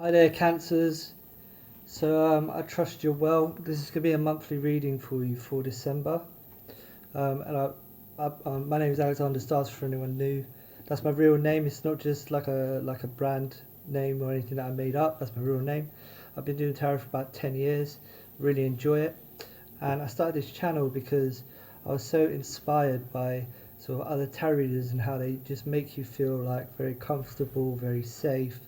Hi there, Cancers. I trust you're well. This is going to be a monthly reading for you for December. My name is Alexander Stars. For anyone new, that's my real name. It's not just like a brand name or anything that I made up. That's my real name. I've been doing tarot for about 10 years. Really enjoy it, and I started this channel because I was so inspired by sort of other tarot readers and how they just make you feel like very comfortable, very safe,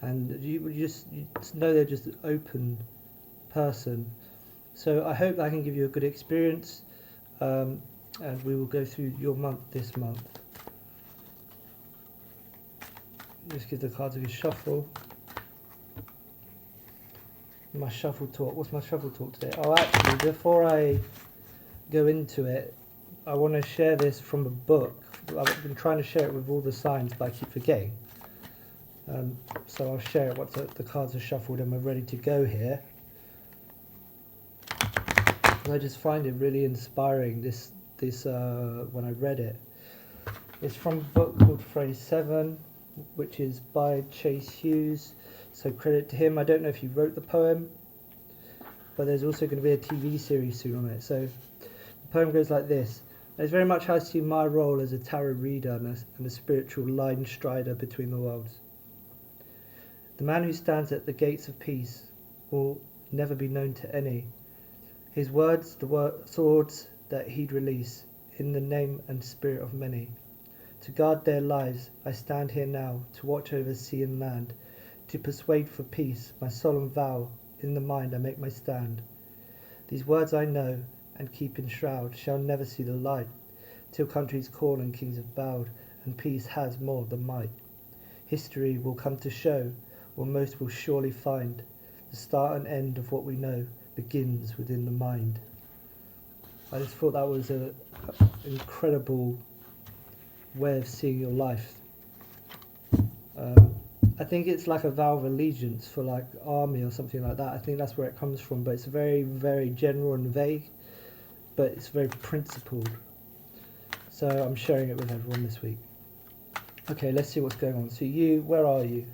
and you just know they're just an open person. So I hope I can give you a good experience, um, and we will go through your month this month. Just give the cards a good shuffle. My shuffle talk. What's my shuffle talk today? Oh, actually, before I go into it, I want to share this from a book. I've been trying to share it with all the signs, but I keep forgetting. So I'll share it once the cards are shuffled and we're ready to go here. I just find it really inspiring. This when I read it, it's from a book called Phrase 7, which is by Chase Hughes. So credit to him. I don't know if he wrote the poem, but there's also going to be a TV series soon on it. So the poem goes like this. It's very much how I see my role as a tarot reader and a spiritual line strider between the worlds. The man who stands at the gates of peace will never be known to any. His words, the swords that he'd release, in the name and spirit of many. To guard their lives, I stand here now, to watch over sea and land, to persuade for peace, my solemn vow, in the mind I make my stand. These words I know, and keep in shroud, shall never see the light, till countries call and kings have bowed, and peace has more than might. History will come to show, or most will surely find, the start and end of what we know begins within the mind. I just thought that was an incredible way of seeing your life. I think it's like a vow of allegiance for like army or something like that. I think that's where it comes from, but it's very, very general and vague, but it's very principled. So I'm sharing it with everyone this week. Okay, let's see what's going on. So where are you?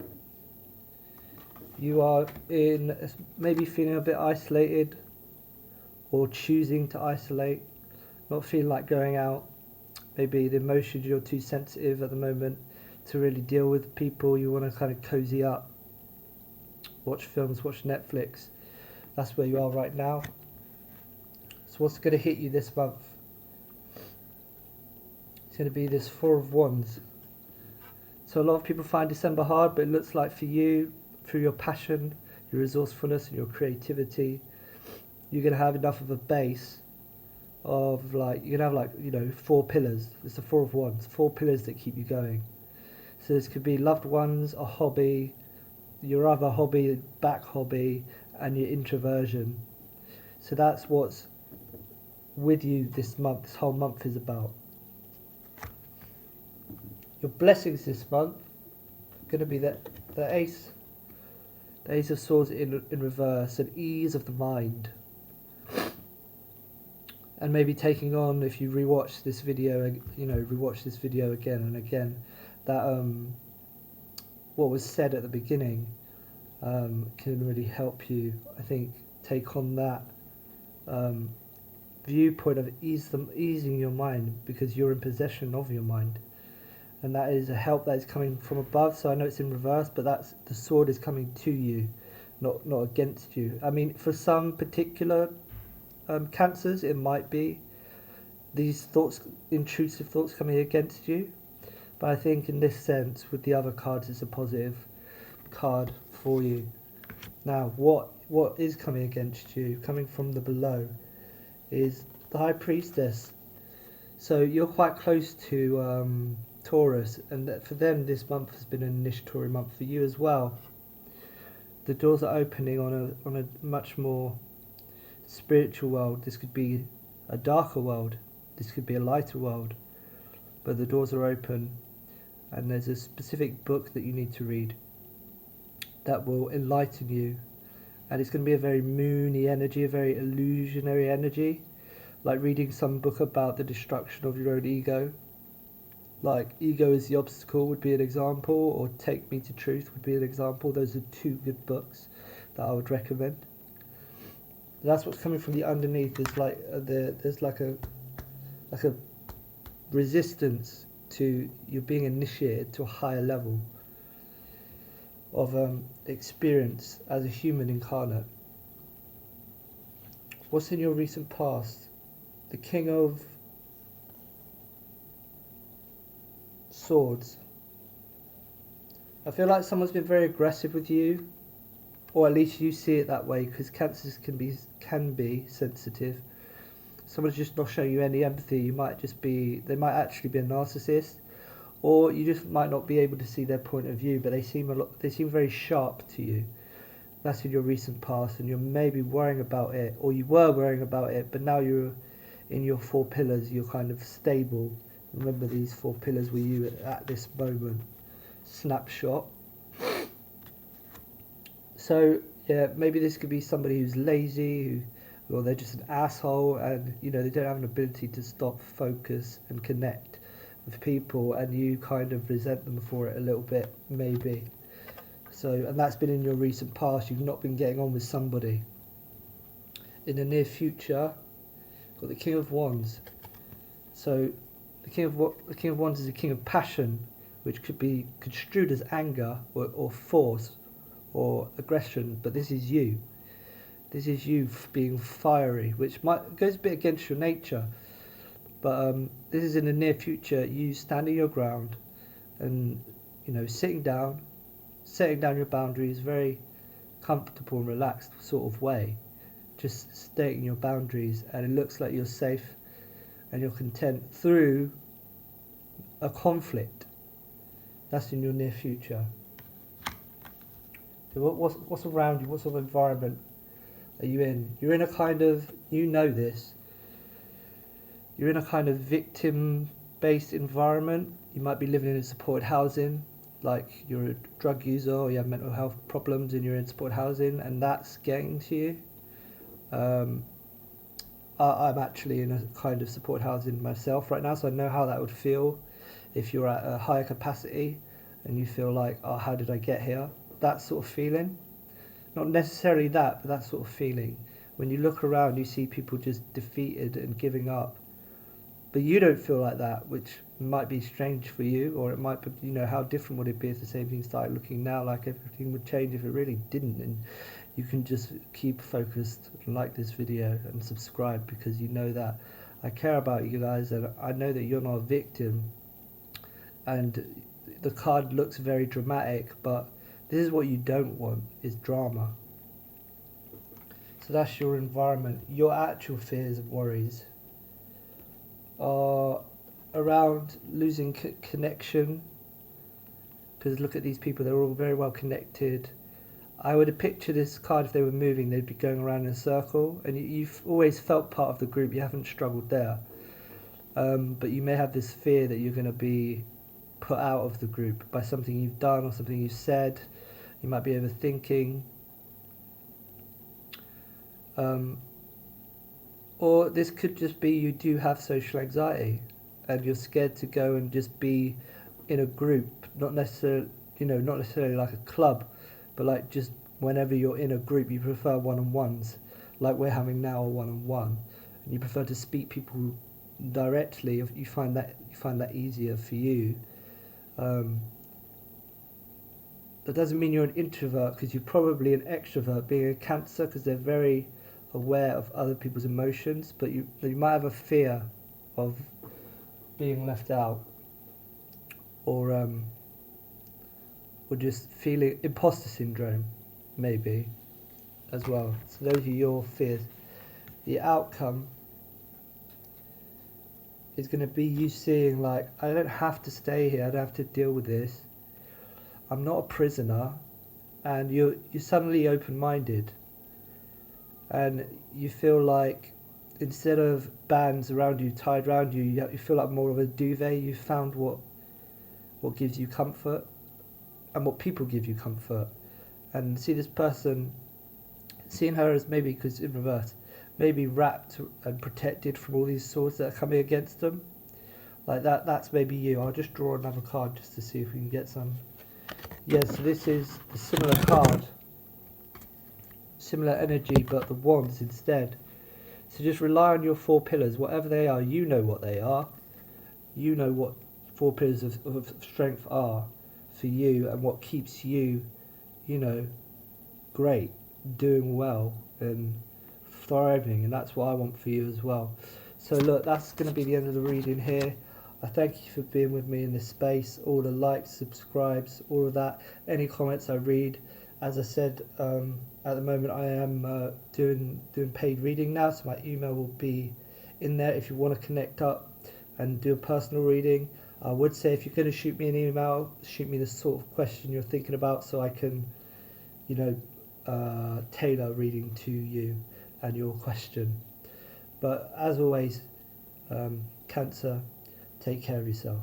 You are in maybe feeling a bit isolated, or choosing to isolate, not feeling like going out. Maybe the emotions, you're too sensitive at the moment to really deal with people. You want to kind of cozy up, watch films, watch Netflix. That's where you are right now. So what's going to hit you this month? It's going to be this Four of Wands. So a lot of people find December hard, but it looks like for you, through your passion, your resourcefulness and your creativity, you're going to have enough of a base of you're going to have 4 pillars. It's the Four of Wands, 4 pillars that keep you going. So this could be loved ones, a hobby, your other hobby, back hobby, and your introversion. So that's what's with you this month. This whole month is about. Your blessings this month are going to be the Ace of Swords in reverse, an ease of the mind. And maybe taking on, if you rewatch this video again and again, that what was said at the beginning can really help you, I think, take on that viewpoint of easing your mind, because you're in possession of your mind, and that is a help that is coming from above. So I know it's in reverse, but that's the sword is coming to you, not against you. I mean, for some particular cancers, it might be these thoughts, intrusive thoughts coming against you, but I think in this sense, with the other cards, it's a positive card for you. Now, what is coming against you, coming from the below, is the High Priestess. So you're quite close to Taurus, and for them this month has been an initiatory month for you as well. The doors are opening on a much more spiritual world. This could be a darker world, this could be a lighter world, but the doors are open, and there's a specific book that you need to read that will enlighten you, and it's going to be a very moony energy, a very illusionary energy, like reading some book about the destruction of your own ego, Like Ego is the Obstacle would be an example, or Take Me to Truth would be an example. Those are two good books that I would recommend. That's what's coming from the underneath. There's like there's like a resistance to you being initiated to a higher level of experience as a human incarnate. What's in your recent past? The King of Swords. I feel like someone's been very aggressive with you, or at least you see it that way, because cancers can be sensitive. Someone's just not showing you any empathy. They might actually be a narcissist, or you just might not be able to see their point of view, but they seem very sharp to you. That's in your recent past, and you're maybe worrying about it, or you were worrying about it, but now you're in your 4 pillars, you're kind of stable. Remember, these 4 pillars were you at this moment. Snapshot. So yeah, maybe this could be somebody who's lazy, or they're just an asshole, and they don't have an ability to stop, focus and connect with people, and you kind of resent them for it a little bit, maybe. So, and that's been in your recent past. You've not been getting on with somebody. In the near future, got the King of Wands. So the King of Wands is the king of passion, which could be construed as anger or force or aggression, but this is you. This is you being fiery, which goes a bit against your nature. But this is in the near future, you standing your ground and, sitting down, setting down your boundaries, very comfortable and relaxed sort of way. Just stating your boundaries, and it looks like you're safe and you're content through a conflict. That's in your near future. So what's around you? What sort of environment are you in? You're in a kind of, this. You're in a kind of victim-based environment. You might be living in supported housing, like you're a drug user or you have mental health problems and you're in supported housing, and that's getting to you. I'm actually in a kind of supported housing myself right now, so I know how that would feel if you're at a higher capacity and you feel like, oh, how did I get here? That sort of feeling. Not necessarily that, but that sort of feeling. When you look around, you see people just defeated and giving up. But you don't feel like that, which might be strange for you, or it might be, how different would it be if the same thing started looking now, like everything would change if it really didn't. And you can just keep focused, like this video and subscribe, because you know that I care about you guys, and I know that you're not a victim. And the card looks very dramatic, but this is what you don't want, is drama. So that's your environment. Your actual fears and worries are around losing connection, because look at these people, they're all very well connected. I would have pictured this card, if they were moving, they'd be going around in a circle, and you've always felt part of the group, you haven't struggled there. But you may have this fear that you're going to be put out of the group by something you've done or something you've said. You might be overthinking. Or this could just be you do have social anxiety and you're scared to go and just be in a group, not necessarily like a club, but like just whenever you're in a group, you prefer one-on-ones, like we're having now, a one-on-one, and you prefer to speak people directly. If you find that easier for you. That doesn't mean you're an introvert, because you're probably an extrovert, being a Cancer, because they're very aware of other people's emotions, but you might have a fear of being left out, or just feeling imposter syndrome, maybe, as well. So those are your fears. The outcome is going to be you seeing, like, I don't have to stay here, I don't have to deal with this, I'm not a prisoner, and you're suddenly open-minded, and you feel like instead of bands around you, tied around you, you feel like more of a duvet. You found what gives you comfort and what people give you comfort. And see this person, seeing her as maybe, because in reverse, maybe wrapped and protected from all these swords that are coming against them, like that. That's maybe you. I'll just draw another card just to see if we can get some. Yeah, so this is a similar card, similar energy, but the wands instead. So just rely on your 4 pillars, whatever they are. You know what they are. You know what 4 pillars of strength are for you, and what keeps you, you know, great, doing well, and thriving. And that's what I want for you as well. So look, that's going to be the end of the reading here. I thank you for being with me in this space. All the likes, subscribes, all of that. Any comments I read. As I said, at the moment I am doing paid reading now, so my email will be in there if you want to connect up and do a personal reading. I would say if you're going to shoot me an email, shoot me the sort of question you're thinking about, so I can, you know, tailor reading to you and your question. But as always, Cancer, take care of yourself.